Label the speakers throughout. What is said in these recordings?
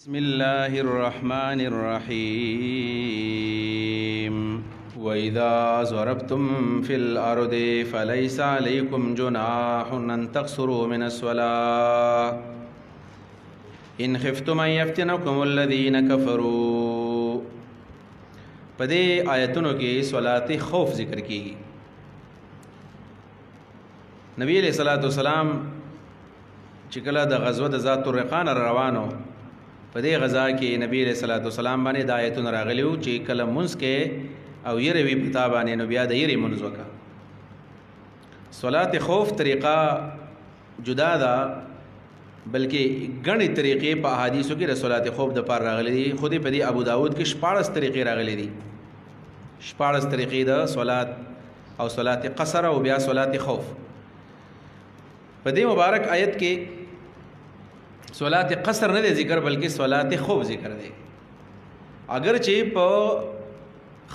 Speaker 1: بسم الله الرحمن الرحيم وإذا ضربتم في الأرض فليس عليكم جناح أن تقصروا من الصلاة إن خفتم أن يفتنكم الذين كفروا. پدې آیتونو کې صلات خوف ذکر کیږي. نبی علیہ الصلوۃ والسلام چې کله د غزوه د ذات الرقان روانو په دې غزا کې نبی علیہ الصلوۃ والسلام باندې د آیتونو راغلیو چې کله منځ کې او یره وی پتا باندې نو بیا د یره منځ وکړه. صلات خوف طریقه جدا ده، بلکې غني طریقې په احادیثو کې رسولات خوف د پار راغلي دي. خودی په دې ابو داود کې 14 طریقې راغلي دي، 14 طریقې د صلات او صلات قصر او بیا صلات خوف. په دې مبارک آیت کې صلات قصر نه ذکر بلکې صلات خوف ذکر دی. اگر چې په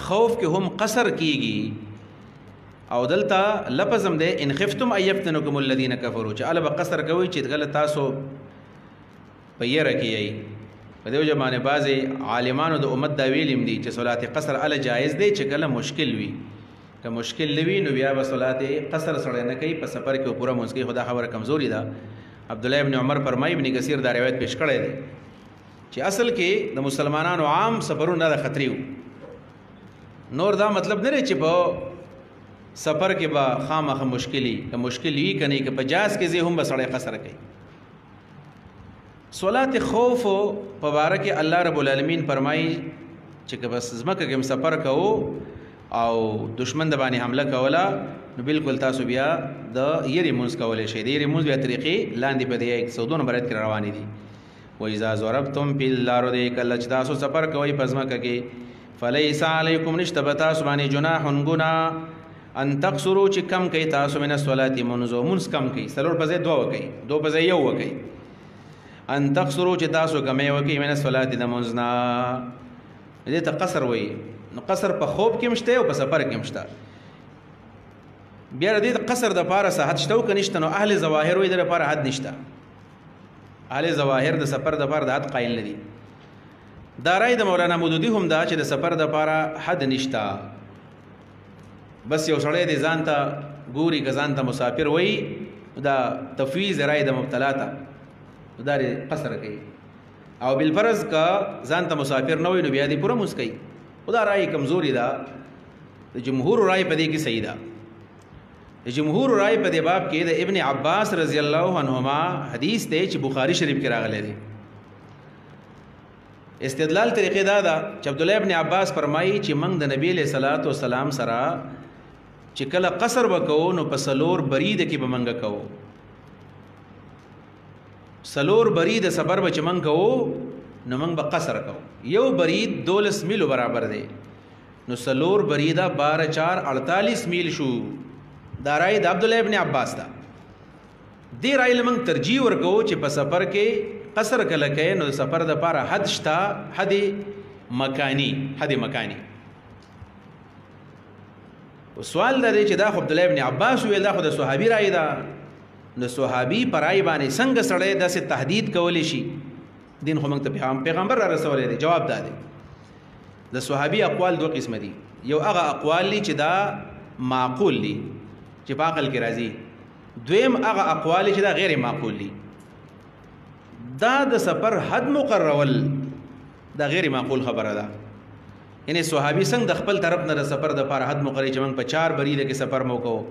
Speaker 1: خوف کې هم قصر کیږي او دلته لفظ هم دی ان خفتم ایفتنکم الذین کفروا، چې الب قصر کوي چې غلط تاسو په یره کیږي. په دې زمانه بعضی عالمانو د امت دا ویلم دي چې صلات قصر ال جایز دی چې کله مشکل وي. که مشکل لوي نو بیا به صلات قصر سره نه کوي. په سفر کې پورا مسکی خدا خبره کمزوري ده. عبدالله ابن عمر فرمایي ابن کثیر دا روایت پیش کړی دی چې اصل کې د مسلمانانو عام سفرونه د خطرې وو. نور دا مطلب نه لري چې په سفر کې با خامخ مشکلی که مشکل وي کنه که په جاز کې زه هم بسړی قصر کوي. صلات خوف په باره کې الله رب العالمین فرمایي چې که بس زمکه کې سفر کوو او دشمن د باندې حمله کوله نو بالکل تاسو بیا د یری مونږ کولای شئ. د یری مونږ بیا طریقې لاندې په دې 102 نمبر کې روانې دي. و اذا ضربتم فی الارض کله چې تاسو سفر کوئ په ځمکه کې فلیس علیکم نشته به تاسو باندې جناح گناه ان تقصروا چې کم کوي تاسو من الصلاه منځ کم کوي. سلور په ځای 2 وکړي، 2 په ځای 1 وکړي. ان تقصروا چې تاسو کمې وکړي من الصلاه د منځ نه، دې ته قصر وایي. نو قصر په خوب کې مشته او په سفر کې مشته. بیا دې قصر د پاره صحت شته او کنيشته. نو اهل ظواهر وې د لپاره حد نشته. اهل ظواهر د سفر د پاره د حد قائل ندي. دا رائے د مولانا مودودی هم دا چې د سفر د پاره حد نشته. بس یو سړی د ځان ته ګوري که ځان ته مسافر وای دا تفویض رائے د مبتلا ته دا قصر کوي. او بالفرض کا ځان ته مسافر نه وای نو بیا دې پوره مسکی. خدا رائے کمزوری دا. جمهور رائے په دې کې صحیح ده. جمهور رائے په دې باب کې د ابن عباس رضی الله عنهما حدیث دی چې بخاری شریف کې راغلی دی. استدلال طریقې دا ده چې عبد الله ابن عباس فرمایي چې موږ د نبی له صلوات و سلام سره چې کله قصر وکاو نو په سلور برید کې به منګه کوو. سلور برید سفر به چې منګه کوو نو موږ به قصر کوو. یو برید 12 میل برابر دی. نو سلور بریدا 12 4 48 میل شو. دا رائے د عبد الله ابن عباس دا. دې رائے لمن ترجیح ورکو چې په سفر کې قصر کله کوي نو سفر د پاره حد شتا، حد مکانی. سوال دا دی چې دا عبد الله ابن عباس ویل دا خو د صحابي رائے دا. نو صحابي پر رائے باندې څنګه سړی داسې تهدید کولی شي؟ دین خو موږ ته پیغمبر را رسولې دی. جواب دا دی د صحابي اقوال 2 قسم دي. یو هغه اقوال دي چې دا معقول دي چې په عقل کې راځي. دویم هغه اقوال چې دا غیر معقول دي. دا د سفر حد مقررول دا غیر معقول خبره ده. یعنی صحابي څنګه د خپل طرف نه د سفر د لپاره حد مقرر چې موږ په 4 بریده کې سفر مو کوو.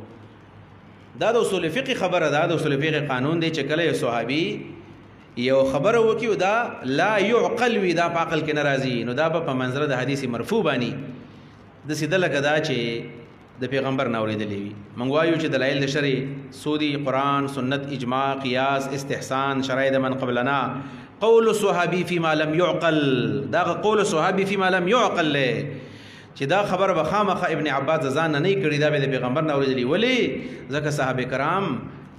Speaker 1: دا د اصول فقه خبره ده. د اصول فقه قانون دی چې کله یو صحابي یو خبره وکي دا لا يعقل وي، دا په عقل کې ناراضي، نو دا په منظره د حدیث مرفوع باندې د سیده لکه دا چې د پیغمبر نه اوریدلې وي. موږ وایو چې دلایل د شرع سودی قرآن سنت اجماع قیاس استحسان شرایط من قبلنا قول الصحابي فيما لم يعقل. دا قول الصحابي فيما لم يعقل چې دا خبر بخامخه ابن عباس ځان نه کړی، دا به د پیغمبر نه اوریدلې. ولی ځکه صحابه کرام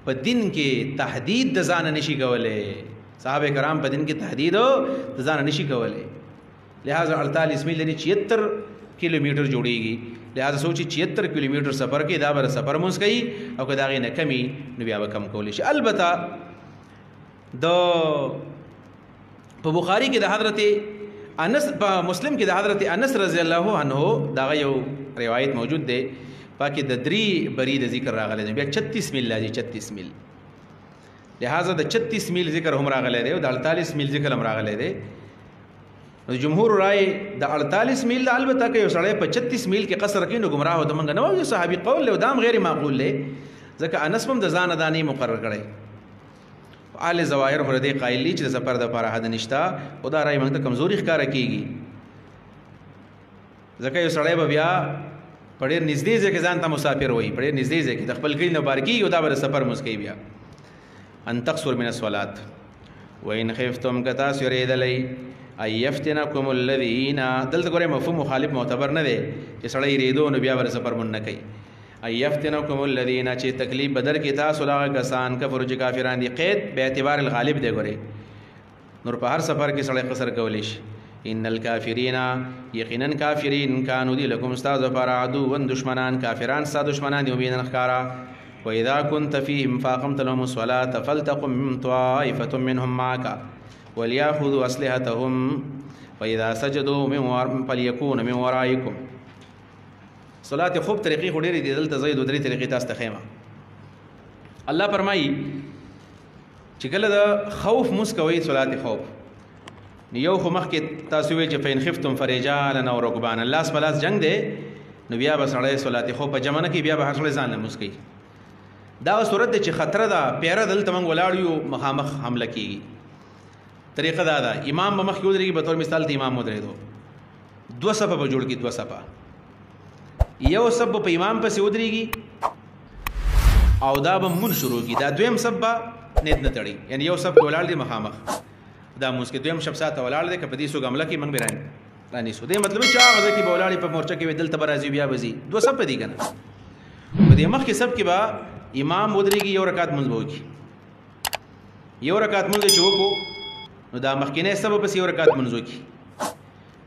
Speaker 1: په دین کې تهدید د ځان نشي کولای. صحابه کرام په دین کې تهدید د ځان نشي کولای. لہذا 48 میل یعنی 76 کیلومتر جوړیږي. لہذا سوچي 76 کیلومتر سفر کې دا بر سفر مونږ کوي او که دا غي نه کمی نو بیا به کم کولی شي. البته د په بخاری کې د حضرت انس، په مسلم کې د حضرت انس رضی الله عنه دا یو روایت موجود دی، پاکي د 3 بری د ذکر راغلی دی، بیا 36 میل لازم 36 میل، لہذا د 36 میل ذکر هم راغلی دی او د 48 میل ذکر هم راغلی دی. جمهور رائے د 48 میل د البته کې یو سړی په 36 میل کې قصر کوي نو گمراه وته منګ نه، یو صحابي قول له دام غیر معقول له، ځکه انس هم د ځان دانی مقرر کړي. آل زواهر هر دې قائل چې د سفر د لپاره حد نشتا، او دا رائے موږ ته کمزوري ښکارا کیږي، ځکه یو سړی به بیا په ډېر نږدې ځای کې ځان ته مسافر وایي، په ډېر نږدې ځای کې د خپل کلي نه بار کېږي او دا به د سفر مسکی بیا. ان تقصر من الصلاة وان خفتم که تاسو یریدلی ان یفتنکم الذین، دلته ګورئ مفهوم مخالف معتبر نه دی چې سړی یریدو نو بیا به سفر مون نه کوي. ان یفتنکم الذین، چې تکلیف بدر کې تاسو لاغه کسان کفر چې کافران دي، قید به اعتبار الغالب دی. ګورئ نور په هر سفر کې سړی قصر کولی شي. ان الکافرین، یقینا کافرین، کانوا دی لکم استاد پر عدو و دشمنان، کافران ستا دشمنان دی وبین الخکارا. و اذا كنت فيهم فاقمت لهم الصلاة فلتقم طائفة منهم معك وليأخذوا أسلحتهم فإذا سجدوا فليكون من ورائكم. صلاة خوب طریقې خو ډېرې دي، دلته زه یې 2-3 طریقې تاسو ته ښیم. الله فرمایي چې کله د خوف مونځ کوئ صلات خوف، یو خو مخکې تاسو وایئ چې فإن خفتم فرجالا او رکبانا، لاس په لاس جنګ دی نو بیا به سړی صلات خوف په جمع نه کوي، بیا به هر سړی ځان له مونځ کوي. دا صورت دی چې خطره ده، پیره دلته موږ ولاړ یو مخامخ حمله کېږي. طریقه دا ده امام به مخکې ودرېږي، به طور مثال ته امام ودرېدو، 2 صفه به جوړ کړي، 2 صفه، یو صف په امام پسې ودرېږي او دا به مون شروع کړي، دا دویم صف به نیت نه تړي، یعنی یو صف ولاړ دی مخامخ، دا مونځ کې دویم صف ساته ولاړ دی، که په دې څوک حمله کوي موږ به رانیسو. دې مطلب چې هغه ځای کې به ولاړې په مورچه کې وي، دلته به راځي بیا به ځي، 2 صف دي که نه. په دې مخکې صف کې به امام ودرېږي، یو رکعت مونځ به وکړي، یو رکعت مونځ چې وکړو نو دا مخکینی صف پسې یو رکعت مونځ وکړي،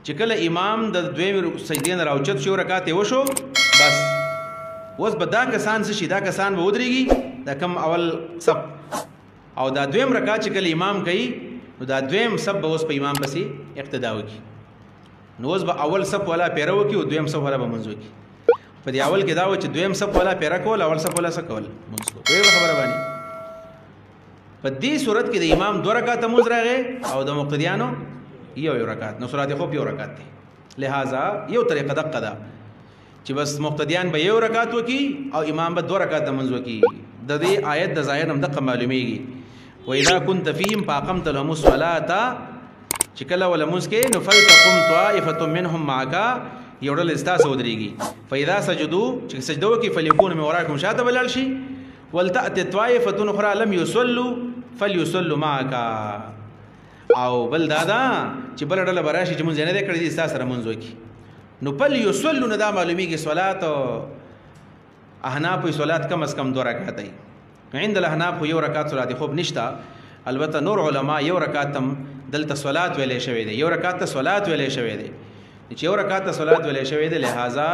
Speaker 1: چې کله امام د دویم سجدې نه راوچت شو، یو رکعت یې وشو، بس اوس به دا کسان څه شي، دا کسان به ودرېږي، دا کم اول صف، او دا دویم رکعت چې کله امام کوي نو دا دویم صف به اوس په امام پسې اقتدا وکړي، نو اوس به اول صف والا پیره وکړي او دویم صف والا به مونځ وکړي. په دې اول کې دا و چې دویم صف والا پیره کول، اول صف والا څه کول، مونځ کول. کومه خبره باندې په دې صورت کې د امام 2 رکعات مونځ راغی او د مقتدیانو یو رکعت، نو صلات خوف یو رکعت دی. لہذا یو طریقه دقه ده چې بس مقتدیان به یو رکعت وکړي او امام به 2 رکعات مونځ وکړي. د دې آیت د ظاهر هم دقه معلومیږي، و اذا كنت فيهم فاقمت لهم الصلاة، چې کله ولا مونځ کې نو فلتقم طائفة منهم معك، یو ډول استاسو ودرېږي، فاذا سجدوا، چې سجده وکړي فليكون من ورائكم، شاته بلل شي، ولتأتي طائفة أخرى لم يصلوا فليصلوا معك، او بل دادا چې بل ډله براشي چې مونږ نه کړی دي استاسو سره مونځ وکړي، نو فليصلوا نه دا معلومیږي صلات احناف صلات کم از کم 2 رکعات دی. عند الاحناف یو رکعت صلات خوب نشتا، البته نور علما یو رکعت تم دلته صلات ویلې شوی دی، یو رکعت ته صلات ویلې شوی دی، چې یو رکعت ته صلات ویلې شوی دی، لہذا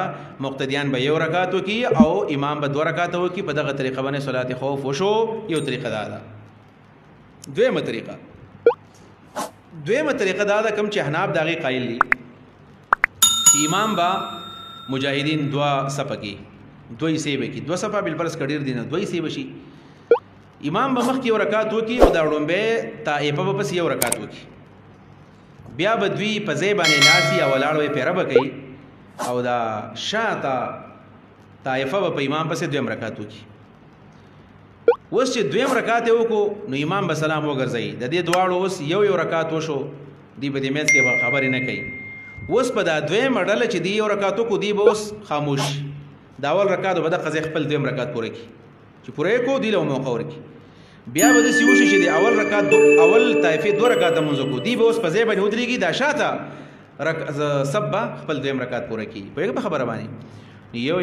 Speaker 1: مقتدیان به یو رکعت وکړي او امام به 2 رکعات وکړي. په دغه طریقه باندې صلات خوف وشو. یو طریقه دا ده. دویمه طریقه دا ده کوم چې احناف داغي قائل دي چې امام با مجاهدین 2 صف کې 2 حصے به کې 2 صفه بل پرس کډیر دي نه 2 حصے بشي، امام به مخ کې یو رکعت وکړي او دا وړومبه طائفه به پس یو رکعت وکړي، بیا به دوی په ځای باندې ناسي او ولاړوي پیره به کوي او دا شاته طائفه به په امام پسې 2 رکعت وکړي. اوس چې 2 رکعت وکړو نو امام به سلام وګرځي، د دې دواړو اوس یو رکعت وشو، دی په دې مېز کې خبرې نه کوي. اوس په دا 2 مډل چې دی یو رکعت کو دی به اوس خاموش، دا اول رکعت به د قضې خپل 2 رکعت پوره کی، چې پوره کو دی له موقع ورکی، بیا به د سیوشي چې دی اول رکعت اول طائفه 2 رکعت مونږ کو دی به اوس په ځای باندې ودرېږي، دا شاته سبا خپل 2 رکعت پوره کی. په خبره باندې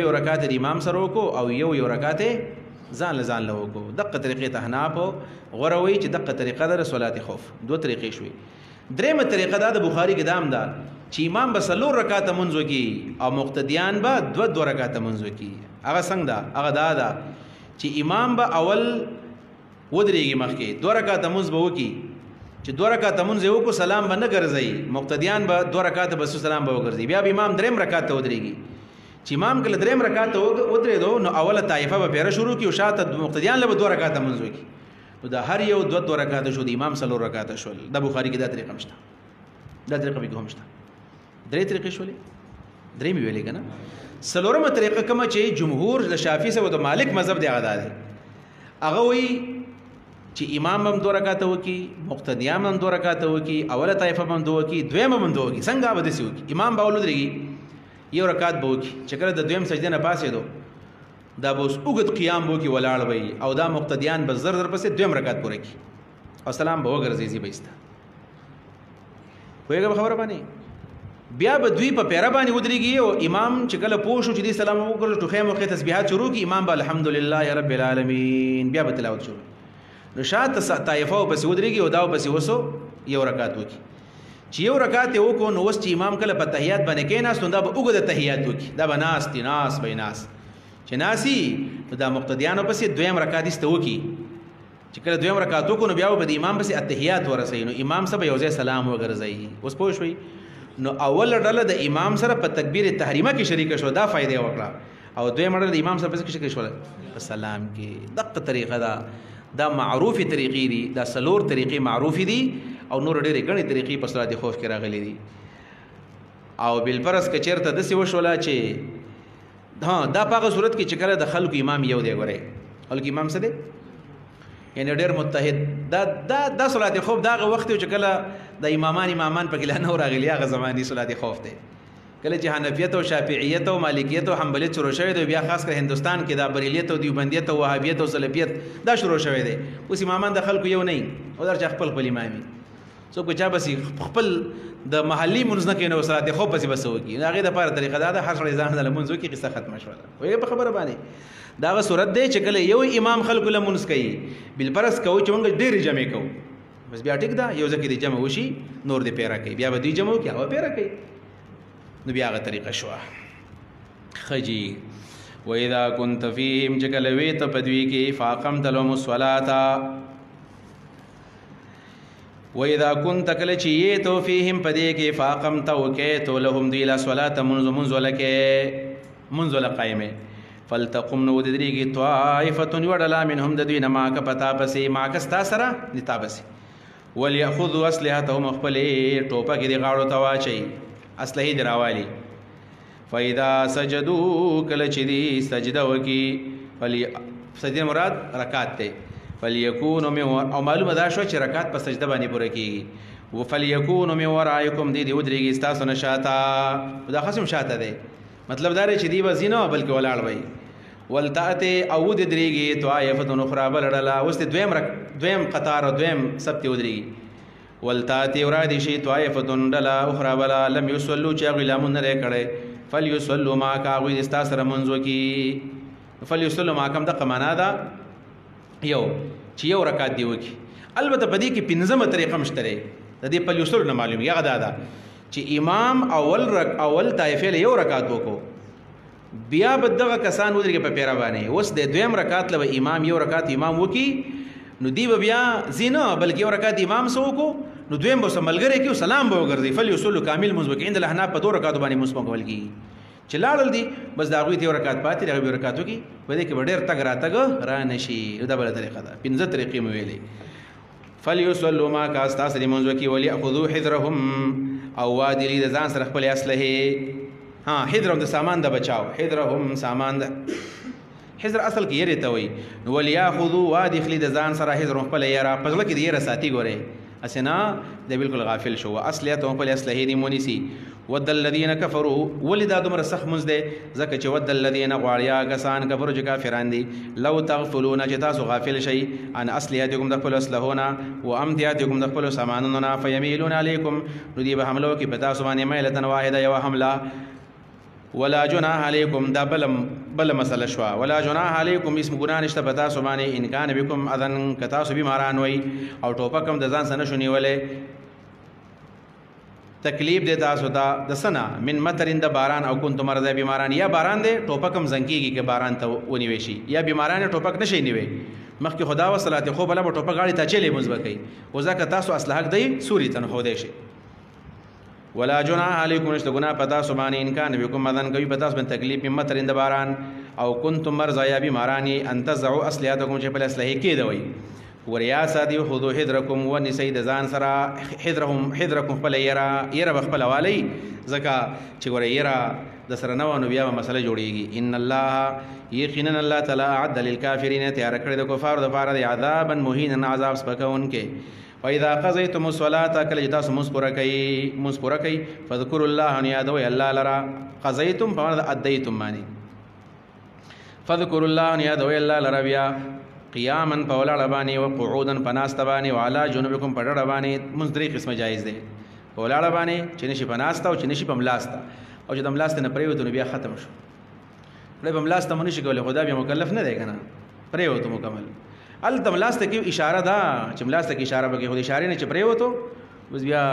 Speaker 1: یو رکعت د امام سره وکړو او یو رکعت ځان له وکړو. دغه طریقې ته احناف غوروي چې دغه طریقه د صلات خوف 2 طریقې شوي. درېمه طریقه دا د بخاری کې دام ده چې امام به 4 رکعات مونږ وکړي او مقتدیان به 2 رکعات مونږ وکړي. هغه څنګه ده؟ هغه دا چې امام به اول ودرېږي مخکې 2 رکعات مونږ به وکړي، چې 2 رکعات مونږ یو کو سلام باندې ګرځي مقتدیان به 2 رکعات بس سلام به ګرځي بیا امام 3 رکعات ودرېږي چې امام کله 3 رکعات ودرې دو نو اوله طائفه به پیره شروع کی او شاته مقتدیان له 2 رکعات مونږ وکي نو دا هر یو 2 رکعات شو د امام 3 رکعات شول د بخاری کې دا طریقه مشته دا طریقه به کوم شته 3 طریقې شولې 3 ویلې کنه سلورمه طریقه کوم چې جمهور د شافعي سره د مالک مذهب دی غدا دی هغه وی چې امام هم 2 رکعات وکي مقتدیان هم 2 رکعات وکي اوله طائفه هم 2 وکي دویمه هم 2 وکي څنګه به دسی وکي امام باول درېږي یو رکعات به وکي چې کله د دویم سجده نه پاسې دو دا به اوږد قیام وکي ولاړ وي او دا مقتدیان به زر زر پسې دویم رکعات پوره کی او سلام به وګرځي بیسته وایګه خبره باندې بیا به دوی په پیره باندې ودرېږي او امام چې کله پوه شو چې دې سلام وکړو ټوخې موخې تسبیحات شروع کی امام به الحمدلله رب العالمین بیا به تلاوت شروع نو شاته طائفه پسې ودرېږي او دا پسې وسو یو رکعت وکي چې یو رکعت یو کو نو وس چې امام کله په تحیات باندې کېناست نو دا به وګړه تحیات وکي دا به ناس بیناس چې ناسي دا مقتدیانو پسې دویم رکعت است وکي چې کله دویم رکعت وکړو نو بیا به د امام پسې اتحیات ورسي نو امام سره یو ځای سلام وګرځي اوس پوه شوي نو اول ډله د امام سره په تکبیر تحریمه کې شریک شو دا فائدې وکړه او دویم ډله د امام سره په شریک شو په سلام کې دغه طریقه دا معروفي طریقې دي دا سلور طریقې معروفي دي او نور ډېرې غني طریقې په صلات خوف کې راغلي دي او بالفرض کې چیرته د سی وشولا چې دا په صورت کې چې کله د خلکو امام یو دی غره خلکو امام څه دی یعنی ډېر متحد دا صلات خوف دا وخت چې کله د امامان په کې نه راغلي هغه زماني صلات خوف دی کله چې حنفیت او شافعیت او مالکیت او حنبلیت شروع شوه دی بیا خاص کر هندستان کې دا بریلیت او دیوبندیت او وهابیت او سلفیت دا شروع شوه دی اوس امامان د خلکو یو نه او در خپل امامي څوک چا بس خپل د محلي منځ نه کې نو صلات خوف بس وکي هغه د لپاره طریقه دا هر ځای ځان د منځو کې قصه ختمه شوه وایي په خبره باندې دا صورت دی چې کله یو امام خلکو له منځ کوي بالفرض کوي چې موږ ډېر جمع کوو بس بیا ټیک دا یو ځکه د جمع وشي نور د پیرا کوي بیا به دوی جمع کوي او پیرا کوي نو بیا هغه طریقه شو خجی و اذا كنت فيهم جكلويت پدوی کې فاقمت لهم الصلاه و اذا كنت کل چیه تو فيهم پدې کې فاقمت وکيت لهم دی لا صلاه منذ لقائمه فلتقم نو دریږي طائفه وړلا منهم د دوی نه ما کا پتا پسې ما کا ستا سره نتا پسې وليأخذوا اسلحتهم خپل ټوپه کې دی غاړو ته واچي اسلحه دراوالي فاذا سجدوا کل چې دی سجده وکي سجده مراد رکعات ته فليكونوا من او معلومه دا شو چې رکعات په سجده باندې پوره کیږي وفليكونوا من ورائكم دی ودرېږي تاسو نه شاته دا خاصم شاته دی مطلب دا چې دی وزینه بلکې ولاړ وي ولتاته او د درېږي طائفه اخرى بلړلا اوس دویم قطار او دویم سبت ودرېږي ولتاتی ورادی شی طائفه دلا اخرى بلا لم يصلوا چا غلامون نه کړي فليصلوا ما کا غوي استا سره منځو کی فليصلوا ما کم د قمانا دا یو چې یو رکعت دی وکي البته په دې کې پنځمه طریقه مشتره د دې فليصلوا نه معلوم یا غدا دا چې امام اول طائفه له یو رکعت وکړو بیا بدغه کسان ودرېږي په پیرا باندې اوس د دویم رکعت له امام یو رکعت امام وکي نو دی بیا زینا بلکې یو رکعت امام سو کو نو دویم به سملګری کیو سلام به وګرځي فليصلوا کامل منځ وکي عند الاحناف په 2 رکعات باندې مسلمان کول کی چې لاړل دي بس دا غوي ته رکعت پاتې دا غوي رکعت وکي په دې کې ډېر تګ راتګ را نشي دا بل طریقه ده پنځه طریقې مې ویلې فليصلوا ما کا استاس منځ وکي وليأخذوا حذرهم او وادلی د ځان سره خپل اسلحه حذرهم د سامان د بچاو حذرهم سامان د حذر اصل کې یری ته وي وليأخذوا وادخل د ځان سره حذرهم خپل یرا پزله کې د یره ساتي ګوره اسنا د بالکل غافل شو اصلیتهم خپل اسلحه دي مونیسی ود الذين كفروا ولدا دمر سخ منز ده زکه چې ود الذين غواړیا کسان کفر چې کافران دي لو تغفلون چې تاسو غافل شي ان اصلیاتکم د خپل اسلحهونه او امتیاتکم د خپل سامانونه فیمیلون علیکم نو دی به حمله کې پتا سو باندې مایلتن واحده یو حمله ولا جناح علیکم دا بل مسله شوا ولا جناح علیکم اسم ګنا نشته پتا سو باندې ان کان بكم اذن کتا سو بیماران وای او ټوپکم د ځان سره شونی ولې تکلیف دے تاسو ته د سنا من مطرین د باران او کنتم مرضی بیماران یا باران دے ټوپکم زنکیږي کې باران ته ونیوي شي یا بیماران ټوپک نشي نیوي مخکې خدا و صلات خو بلا ټوپه غاړي ته چلې مزبه کوي او ځکه تاسو اصله حق دی سوري تن خو دی شي ولا جناح علیکم نشته ګناه پتا سبحانه ان کان بكم مدن کوي پتا سبحانه تکلیف متر اند باران او کنتم مرضى یا بیمارانی ان تزعوا اصلیاتکم چې په اصله کې دوی وریا سادي خذو حذرکم ونسید ځان سره حذرکم خپل یرا بخپل والی زکا چې ور یرا د سره نو بیا مسله جوړیږي ان الله یقینا الله تعالی اعد للکافرین تیار کړی د کفار د پاره د عذاب مهینا عذاب سپکون کې فاذا قضيتم الصلاه کله چې تاسو مسپوره کوي فذكروا الله ان یادو الله لرا قضيتم فمن ادیتم معنی فذكروا الله ان یادو الله لرا بیا قیاما پولا ربانی و قعودا پناست بانی وعلى جنوبکم پړ ربانی مزدری قسم جایز دی پولا ربانی چې نشي پناستا او چې نشي پملاستا او چې دملاسته نه پریوته نو بیا ختم شو پرې بملاسته مونږ شي کولای خدا بیا مکلف نه دی کنه پریوته مکمل ال دملاسته کې اشاره ده چې ملاسته کې اشاره به کې خو اشاره نه چې پریوته بس بیا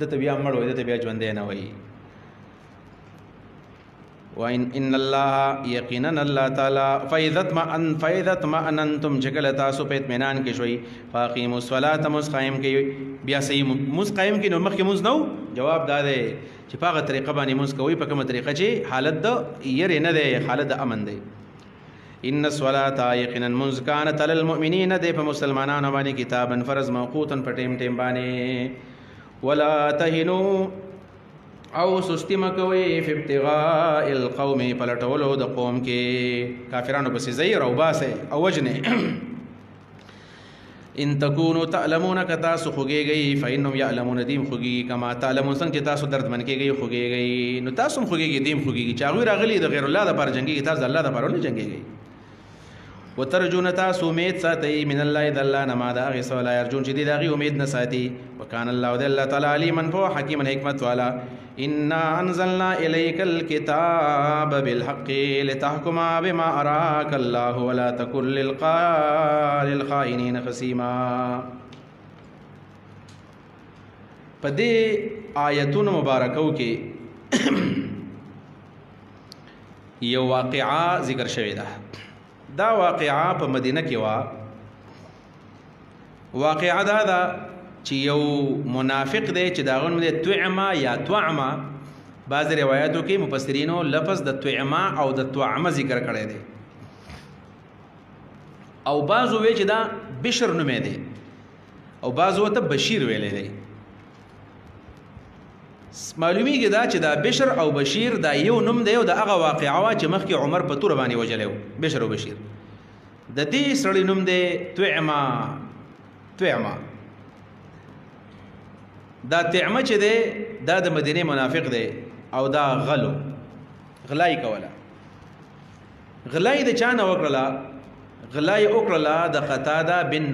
Speaker 1: دته بیا مړ وي دته بیا ژوند نه وي وان الله یقینا الله تعالی فاذا ما انتم جکل تاسو په اطمینان کې شوي فاقیموا الصلاه مسقائم کې بیا صحیح مسقائم کې نو مخکې مونږ نو جواب داده چې په هغه طریقه باندې مونږ کوي په کومه طریقه چې حالت د یری نه دی حالت د امن دی ان الصلاه یقینا مونږ کانت للمؤمنین دی په مسلمانانو باندې کتابا فرض موقوتا په ټیم باندې ولا تهنوا او سستی مکوي فی ابتغاء القوم پلټولو د قوم کې کافرانو پسې زیر او باسه او وجنه ان تکونو تعلمون کتا سو خوږیږي فإنهم يعلمون دیم خوږي کما تعلمون څنګه تاسو درد من کېږي خوږیږي نو تاسو خوږیږي دیم خوږیږي چاغوي راغلي د غیر الله د پر جنگي تاسو الله د پر نه جنگيږي وترجون تاسو امید ساتي من الله د الله نه ما دا غي سوال ارجون چې دي دا غي امید نه ساتي وکانه الله د الله تعالی عليما فو حکیم حکمت والا ان انزلنا اليك الكتاب بالحق لتحكم بما اراك الله ولا تكن للخائنين خصيما پدې آیتونو مبارکو کې یو واقعا ذکر شوی دا واقعا په مدینه کې واقعا دا چې یو منافق دی چې دا غون دی طعمه یا طعمه بعض روایتو کې مفسرینو لفظ د طعمه او د طعمه ذکر کړی دی او بعضو وی چې دا بشر نومې دی او بعضو ته بشیر ویلې دی معلومیږي دا چې دا بشر او بشیر دا یو نوم دی او د هغه واقعا چې مخکې عمر په تور باندې وجلو بشر او بشیر د دې سړی نوم دی طعمه دا طعمه چې دی دا د مدینه منافق دی او دا غلای کوله غلای د چا نه وکړه غلای وکړه د قتاده بن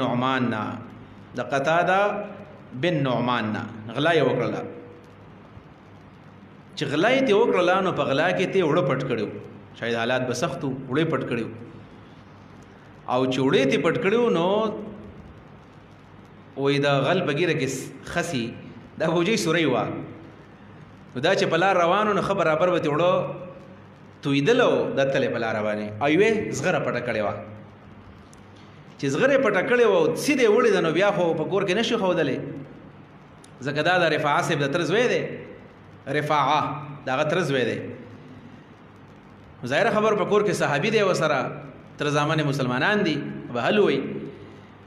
Speaker 1: نعمان نه غلای وکړه چې غلای ته وکړه نو په غلا کې ته وړه پټ کړو شاید حالات به سختو وړه پټ کړو او چوړې ته پټ کړو نو وې دا غل بغیره کې خسي دا بوجي سوري وا دا چې په لار روانو نو خبر برابر وته وړو تویدلو د تله په لار روانه ایوه زغره پټ کړي وا چې زغره پټ کړي وو سیده وړي د نو بیا خو په کور کې نشي خودلې زکدا د رفاعه سب د ترز وې ده رفاعه دا غترز وې ده ظاهر خبر په کور کې صحابي دی وسره تر زمانه مسلمانان دي وهلوي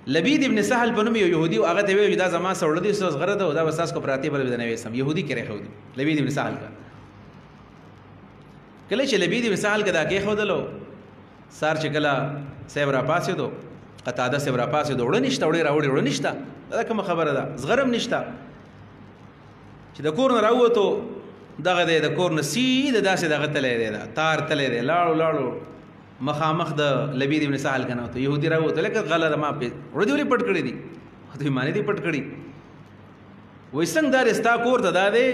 Speaker 1: لبید ابن سهل په نوم یو يهودي او هغه ته وی دا زما سره ولدي سوس غره ده دا وساس کو پراتی بل بدنوي سم يهودي کړي خو لبید ابن سهل کا کله چې لبید ابن سهل کا دا کې خودلو سار چې کله سیب را پاسې دو قطاده سیب را پاسې دو وړ نشته وړ نشته دا کوم خبره ده زغرم نشته چې د کور نه راوته دغه د کور نه سیده داسې دغه تلې ده تار تلې ده لاړو مخامخ د لبید ابن سهل کنه ته يهودي راوته لکه غلط ما په ورته ولې پټ کړی دي دوی معنی دي پټ کړی وې څنګه دار استا کور ته دا ده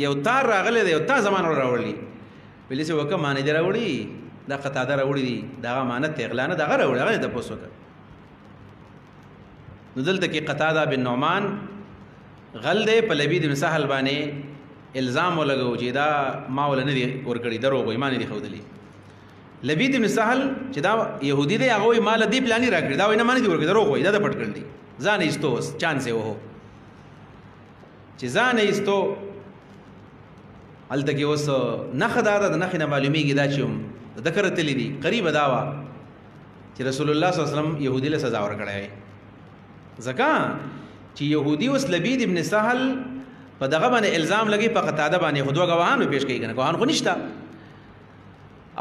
Speaker 1: یو تار راغله ده یو تا زمانه راوړلی پولیس وکه معنی دی راوړي دا قطاده راوړي دي دا معنی تغلانه دا راوړي هغه د پوسوکه نو دلته کې قتاده بن نعمان غل ده په لبید ابن سهل باندې الزام ولګو چې دا ما ول نه دي ور کړی درو ایمان دي خودلی لبید ابن سهل چې دا يهودي دی هغه مال دی پلاني راکړی دا وینه مانی دی ورکړي دروغ وای دا پټ کړل دي ځان ایستو چانس وو چې ځان ایستو الته کې اوس نخ دا د نخ نه معلومیږي دا چې ذکر تللی دي قریب داوا چې رسول الله صلی الله علیه وسلم يهودي له سزا ورکړی ځکه چې يهودي اوس لبید ابن سهل په دغه باندې الزام لګي په قطاده باندې خودو غواهان پیش کوي کنه غواهان خو نشته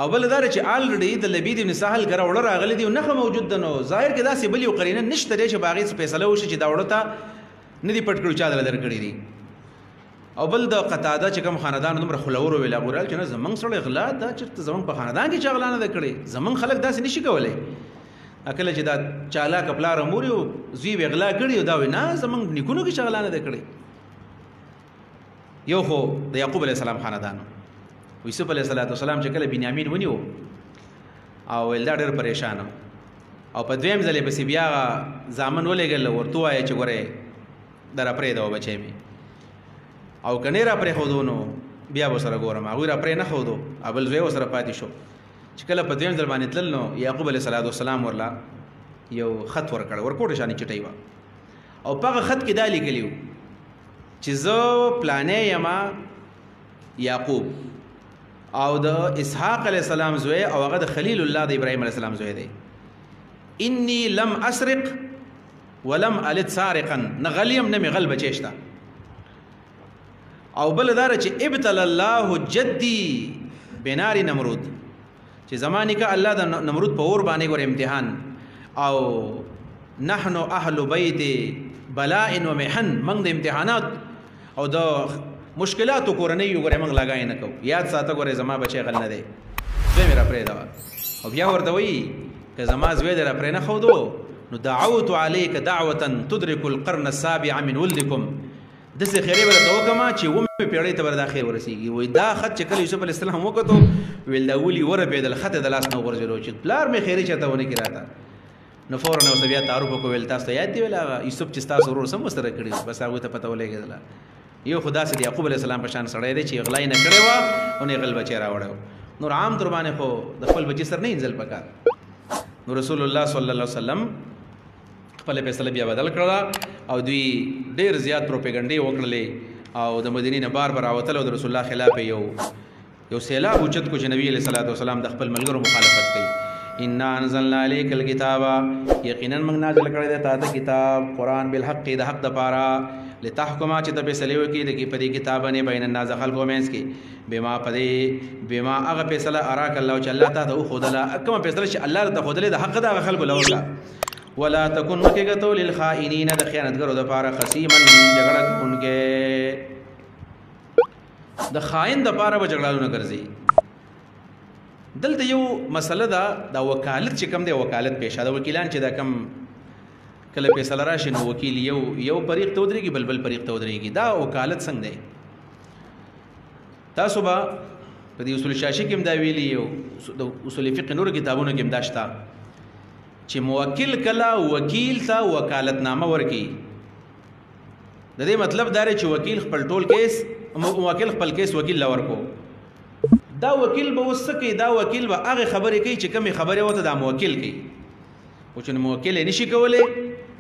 Speaker 1: او بل دا چې الریډي د لبید ابن سهل غره وړ راغلي دي نه موجود ده نو ظاهر کې دا سی بل یو قرینه نشته چې باغی فیصله وشي چې دا وړته ندی پټ کړو چا دل درکړي دي او بل د قطاده چې کوم خاندان نمبر خلور ویلا غورال چې نه زمنګ سره غلا دا چې زمنګ په خاندان کې چغلانه ده کړي زمنګ خلک داسې نشي کولای اکل چې دا چالا کپلا رموري او زی غلا کړي دا وینا زمنګ نکونو کې چغلانه ده کړي یو خو د یعقوب علی السلام خاندان یوسف علیه السلام چې کله بنیامین ونیو او ولدا ډېر پریشان او په دویم ځلې بس بیا ځامن ولېګل ورته وایي چې ګوره در پرې دا بچی می او کنه را پرې خودونو بیا وسره ګورم هغه را پرې نه خودو ابل زوی وسره پاتې شو چې کله په دویم ځل باندې تلل نو یعقوب علیه السلام ورلا یو خط ورکړ ورکوټ شانی چټي وا او په خط کې دا لیکلیو چې زه پلانې یما یعقوب او د اسحاق علیہ السلام زوی او هغه د خلیل الله د ابراهیم علیہ السلام زوی دی انی لم اسرق ولم الد سارقا نغلیم نمی غل بچیشتا او بل دار چې ابتل الله جدی بنار نمرود چې زمانی کا الله د نمرود په اور باندې ګور امتحان او نحنو اهل بیت بلاء و محن من د امتحانات او د مشکلات کورنۍ یو غره موږ لګای نه کو یاد ساته غره زما بچي غل نه دی زه میرا پرې دا او بیا ورته وی که زما زوی در پرې نه خو دو نو دعوت عليك دعوه تدرك القرن السابع من ولدكم دسه خیره ورته وکما چې و په پیړې ته وردا خیر ورسیږي وای دا خط چې کله یوسف علی السلام وکړو ویل دا ولي ور په دل خط د لاس نو ورجلو چې بلار می خیره چته ونه کی راته نو فورن او بیا تعارف کو ویل تاسو یاد دی ویلا یوسف چې تاسو ورور سم سره کړی بس هغه ته پته ولګیدل یو خدا سي یعقوب علیہ السلام په شان سړی دی چې غلای نه کړي وا او نه غل بچی راوړو نور عام تر باندې خو د خپل بچی سر نه انزل پکار نو رسول الله صلی الله علیه وسلم خپل فیصله بیا بدل کړه او دوی ډیر زیات پروپاګاندا وکړلې او د مدینې نه بار راوتل او د رسول الله خلاف یو سیلاب اوچت کو چې نبی علیہ الصلوۃ والسلام د خپل ملګرو مخالفت کړي ان انزلنا عليك الكتاب یقینا موږ نازل کړی دی تا ته کتاب قران بالحق د حق د پاره لتحکما چې د فیصله وکړي د کی په کتابونه بین الناس خلق ومنس کې بما هغه فیصله اراک الله چې الله تعالی خدلا کوم فیصله چې الله ته خدله د حق د خلق لولا ولا تكن مکهته للخائنین د خیانتګرو د پاره خصیما جګړه کوونکې د خائن د پاره به جګړه نه ګرځي دلته یو مسله دا د وکالت چې کم دی وکالت پیښه د وکیلان چې دا کم کله فیصله راشي نو وکیل یو فریق ته ودرېږي بل فریق ته ودرېږي دا وکالت څنګه دی تاسو به په دې اصول شاشي کې دا ویلي یو د اصول فقه نور کتابونو کې دا شته چې موکل کله وکیل ته وکالتنامه ورکي د دې مطلب دا دی چې وکیل خپل ټول کیس موکل خپل کیس وکیل لور کو دا وکیل به وسکه دا وکیل به هغه خبرې کوي چې کومه خبره وته دا موکل کوي او چې موکل نشي کولای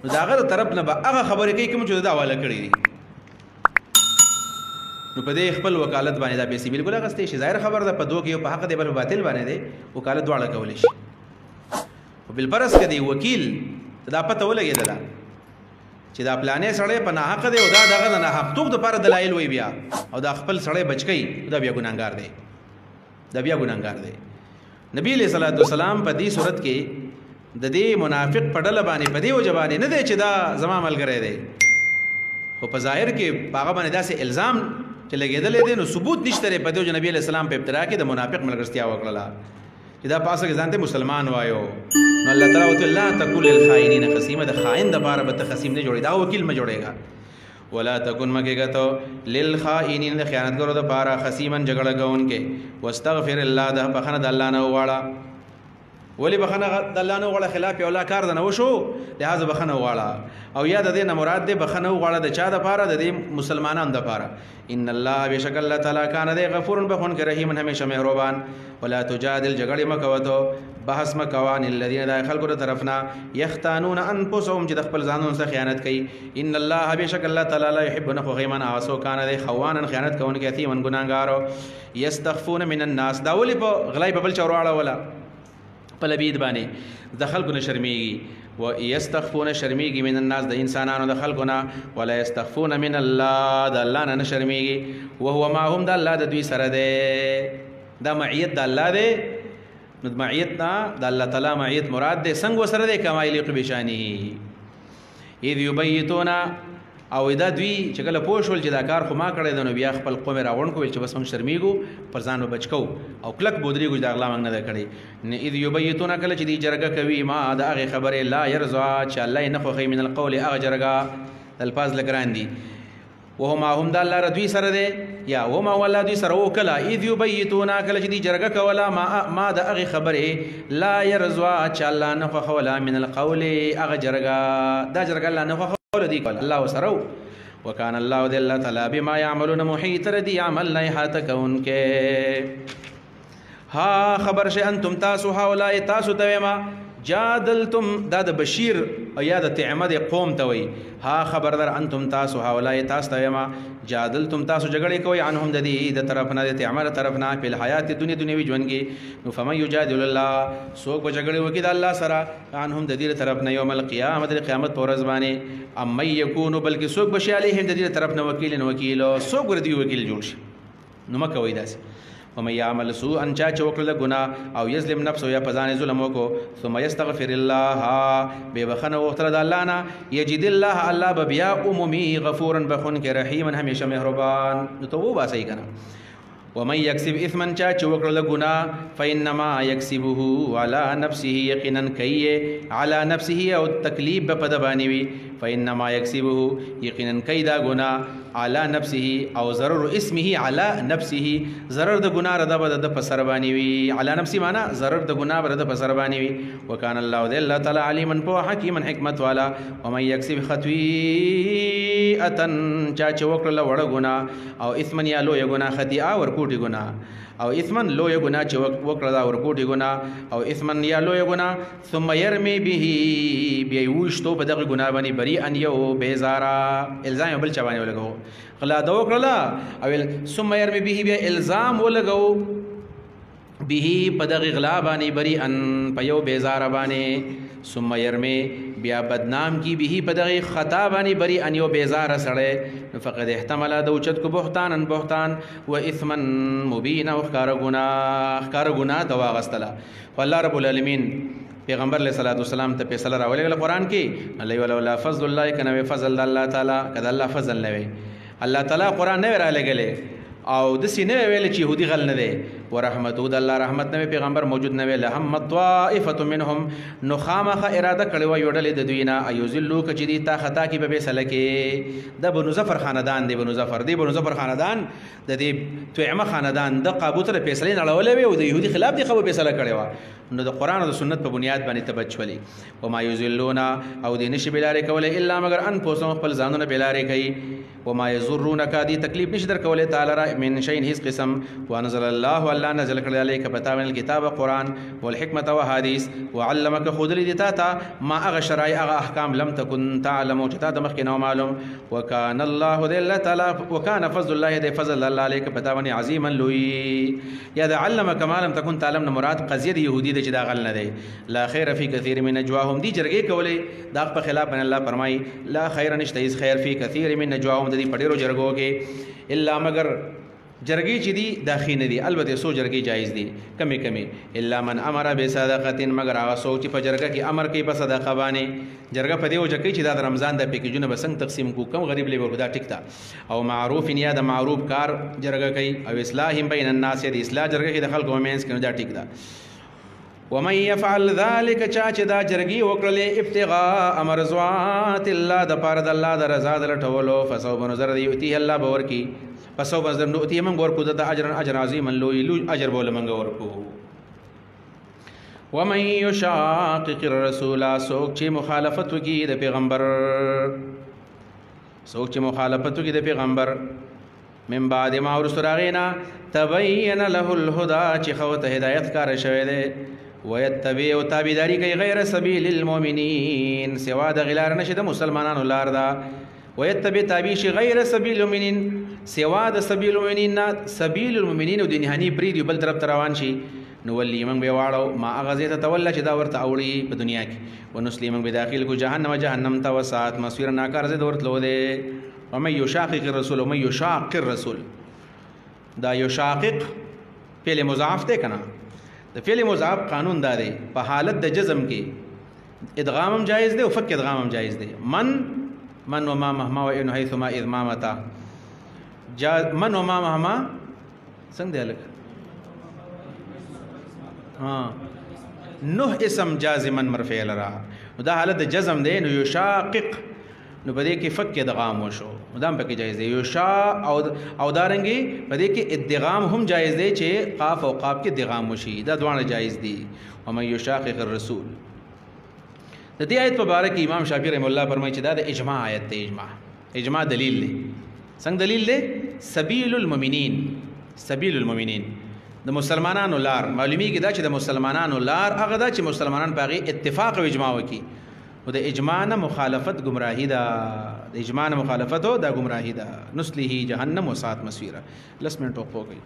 Speaker 1: نو دا غره طرف نه به هغه خبرې کوي کوم چې دا حواله کړی دي نو په دې خپل وکالت باندې دا پیسې بالکل غستې شي ظاهر خبر ده په دوه کې په حق دی بل باطل باندې دی وکالت دواړه کولای شي او بل پرس کې دی وکیل دا پته ولګیدل چې دا پلانې سړی په ناحق دی او دا دغه نه حق توک د پر دلایل وی بیا او دا خپل سړی بچکی دا بیا ګناګار دی نبی علیہ الصلوۃ والسلام په دې صورت کې د دې منافق په ډله باندې په دې وجبانه نه دی چې دا زما ملګری دی او په ظاهر کې هغه باندې داسې الزام چې لګیدل دي نو ثبوت نشته په دې نبی علیہ السلام په ابتدا کې د منافق ملګرتیا وکړه چې دا پاسه کې ځانته مسلمان وایو نو الله تعالی وت الله تقول للخائنین خصیمه د خائن د بار به خصیم نه جوړي دا وکیل ما جوړيږي ولا تكن مکهته للخائنین د خیانتګرو د بار خصیمن جګړه کوونکې واستغفر الله د بخنه د الله نه واړه ولی بخنه د الله نه وغواړه خلاف یو الله کار د نه وشو لهذا بخنه وغواړه او یا د دې نه مراد دی بخنه وغواړه د چا دپاره د دې مسلمانانو دپاره ان الله بشک الله تعالی کان دی غفور بخون کې رحیم همیشه مهربان ولا تجادل جګړې مه کوه تو بحث مه کوه عن الذین دا خلکو د طرفنا یختانون انفسهم چې د خپل ځانونو سره خیانت کوي ان الله بشک الله تعالی لا يحب نخو غیمن اوسو کان دی خوانا خیانت کوونکی اثیمن ګناهګارو یستخفون من الناس دا ولی په غلای په بل چورواړه ولا پلبید باندې د خلکو نه شرمېږي و یستخفون شرمېږي من الناس د انسانانو د خلکو نه ولا یستخفون من الله د الله نه شرمېږي وهو معهم د الله د دوی سره دی دا معیت د الله دی نو معیت نه د الله تعالی معیت مراد دی څنګه سره دی کما یلیق بشانه اذ یبیتون او دا دوی چې کله پوه شول چې دا کار خو ما کړی دی نو بیا خپل قوم یې راغونډ کړو چې بس موږ شرمېږو پر ځان به بچ کوو او کلک بودرېږو چې دا غلا موږ نه ده کړې اذ یبیتون کله چې دوی جرګه کوي ما د هغې خبرې لا یرضا چې الله یې نه خوښوي من القول هغه جرګه الفاظ لګران دي وهو معهم د الله دوی سره دی یا وما والله دوی سره وکله اذ یبیتون کله چې دوی جرګه کوله ما د هغې خبرې لا یرضا چې الله نه خوښوله من القول هغه جرګه دا جرګه الله نه خوښوله دی الله سرو وکان الله د الله تعالی بما يعملون محیط ردی عمل نه احاطه کوونکې ها خبر شي انتم تاسو هؤلاء تاسو ته ما جادلتم دا د بشیر او یا د تعمد قوم ته وي ها خبردار انتم تاسو هؤلاء تاسو ته ما جادلتم تاسو جګړې کوي عنهم د دې د طرف نه د تعمد طرف نه په حیات دنیوي ژوند کې نو فمن یجادل الله سوق جګړې وکي د الله سره عنهم د دې طرف نه یوم القیامت د قیامت پر ورځ باندې ام یکونو بلکې سوق بشي علیهم د دې طرف نه وکیل سوق ور دی وکیل جوړ شي نو مکه وای داسې ومن يعمل سوءا چا چوکړه ګناه او یظلم نفسه یا پزان ظلم وکړو ثم يستغفر الله به بخنه وختره د الله نه یجد الله الله بیا عمومي غفورا بخون کې رحیما همیشه مهربان نو توبه باسي کنه ومن يكسب اثما چا چوکړه ګناه فانما يكسبه على نفسه یقینا کوي على نفسه او تکلیف په پدبانی وي فانما يكسبه یقینا کیدا ګناه على نفسه او ضرر اسمه على نفسه ضرر د ګناه رده بد د پسربانی وي على نفسه معنا ضرر د ګناه بد د پسربانی وي وکانه الله ذل الله تعالی علیما په حکیما حکمت والا ومن يكسب خطیئه چا چوکړه وړ ګناه او اثمن یا لو ګناه خطیئه ور کوټی ګناه او اثمن لوی ګناه چې وکړه دا ورکوټي ګناه او اثمن یا لوی ګناه ثم يرمي به بیا وشتو په دغه ګناه باندې بری ان یو بیزارا الزام بل چا باندې ولګو غلا دا وکړه او ثم يرمي به بیا الزام ولګو به په دغه غلا باندې بری ان په یو بیزارا باندې ثم يرمي بیا بدنام کی به په دغه خطا باندې بری ان یو بیزار سره فقد احتمل د اوچت کو بهتان و اثما مبین او خار گناه دوا غستلا والله رب العالمین پیغمبر علیہ الصلوۃ والسلام ته فیصله راولې قرآن کې علی ولا فضل الله کنه فضل الله تعالی کله الله فضل نه وي الله تعالی قرآن نه را لګلې او د سینې ویل چې يهودي غل نه دی ورحمتو د الله رحمت نه پیغمبر موجود نه ویل هم طائفه منهم نو خامخ اراده کړي و یوډلې د دوی نه ایذلو کچې دي تا خطا کې به فیصله کې د بنو ظفر خاندان دی بنو ظفر خاندان د دې توعمه خاندان د قابوتره فیصله نه لولې او د يهودي خلاف دی خو فیصله کړي و نو د قرآن او د سنت په بنیاد باندې تبچولي او ما یذلون او د نشي بلاره کوله الا مگر ان پوسو خپل ځانونه بلاره کوي وما يضرونك دي تکلیف نشي در کوله تعالی من شيء هیڅ قسم وانزل الله الله نزل کړل عليك پتا من الكتاب قرآن والحکمت وحديث وعلمك خذل دي تا ما اغه شرایع اغه احکام لم تكن تعلم چتا د مخکې نو معلوم وكان الله ذل تعالی وكان فضل الله دي فضل الله عليك پتا باندې عظیما لوی یا د علمك ما لم تكن تعلم مراد قضیه يهودي د چې دا غل نه دی لا خیر فی کثیر من نجواهم دي جرګې کولې دا په خلاف باندې الله فرمای لا خیر نشته هیڅ خیر فی کثیر من نجواهم د دې پډیرو جرګو کې الا مگر جرګې چې دي داخې نه دي البته سو جرګې جایز دي کمی الا من امر بصدقه مگر هغه سو چې په جرګه کې امر کوي په صدقه باندې جرګه په دې وجه کوي چې دا د رمضان د پیکیجونه به څنګه تقسیم کو کم غریب لې وردا ټیک تا او معروف یا د معروف کار جرګه کوي او اصلاح بین الناس د اصلاح جرګه کې د خلکو مینس کې دا ټیک ده ومن يفعل ذلك چاچ دا جرګي وکړلې ابتغاء مرضات الله د پاره د الله د رضا د لټولو فسوف نظر دی یؤتي الله باور کی فسوف نظر نؤتي من ور کو د اجر عظیم لوی اجر بول من ور کو ومن یشاقق الرسول سوک چې مخالفت وکي د پیغمبر من بعد ما ورسراغینا تبین له الهدى چې خو ته هدایت کار شوی دی ويتبع او تابعداري کوي غیر سبیل المؤمنین سوا د غلار نشه د مسلمانانو لار دا ويتبع تابع شي غیر سبیل المؤمنین سوا د سبیل المؤمنین سبیل المؤمنین او د نهانی برید بل طرف روان شي نو ولي من به واړو ما غزيت تولى چې دا ورته اوړي په دنیا کې ونسلي من به داخل کو جهنم ته وسات مسیر ناکار زه ورته لو دي ومن يشاقق الرسول ومن يشاقق الرسول دا يشاقق فعل مضاعف ته کنا د فعل مضاعف قانون دا دی په حالت د جزم کې ادغام هم جایز دی او فک ادغام هم جایز دی من وما مهما وان حيثما اذ ما متا من وما مهما څنګه دی لک نوح اسم جازمن مرفع لرا دا حالت جزم دی نو یشاقق نو بده کې فک ادغام وشو مدام پکې جایز دی یشا او دارنګي بده کې ادغام هم جایز دی چې قاف او قاف کې ادغام وشي دا دوانه جایز دي ومن یشاقق الرسول د دې آیت په اړه کې امام شافعي رحم الله فرمایي چې دا د اجماع آیت دی اجماع دلیل دی څنګه دلیل دی سبیل المؤمنین د مسلمانانو لار معلومیږي دا چې د مسلمانانو لار هغه دا چې مسلمانان په هغه اتفاق او اجماع وکړي او د اجماع نه مخالفت گمراهی ده د اجماع نه مخالفت او دا گمراهی ده نسلیه جهنم وسات مسیره لس منټ وقفو کوي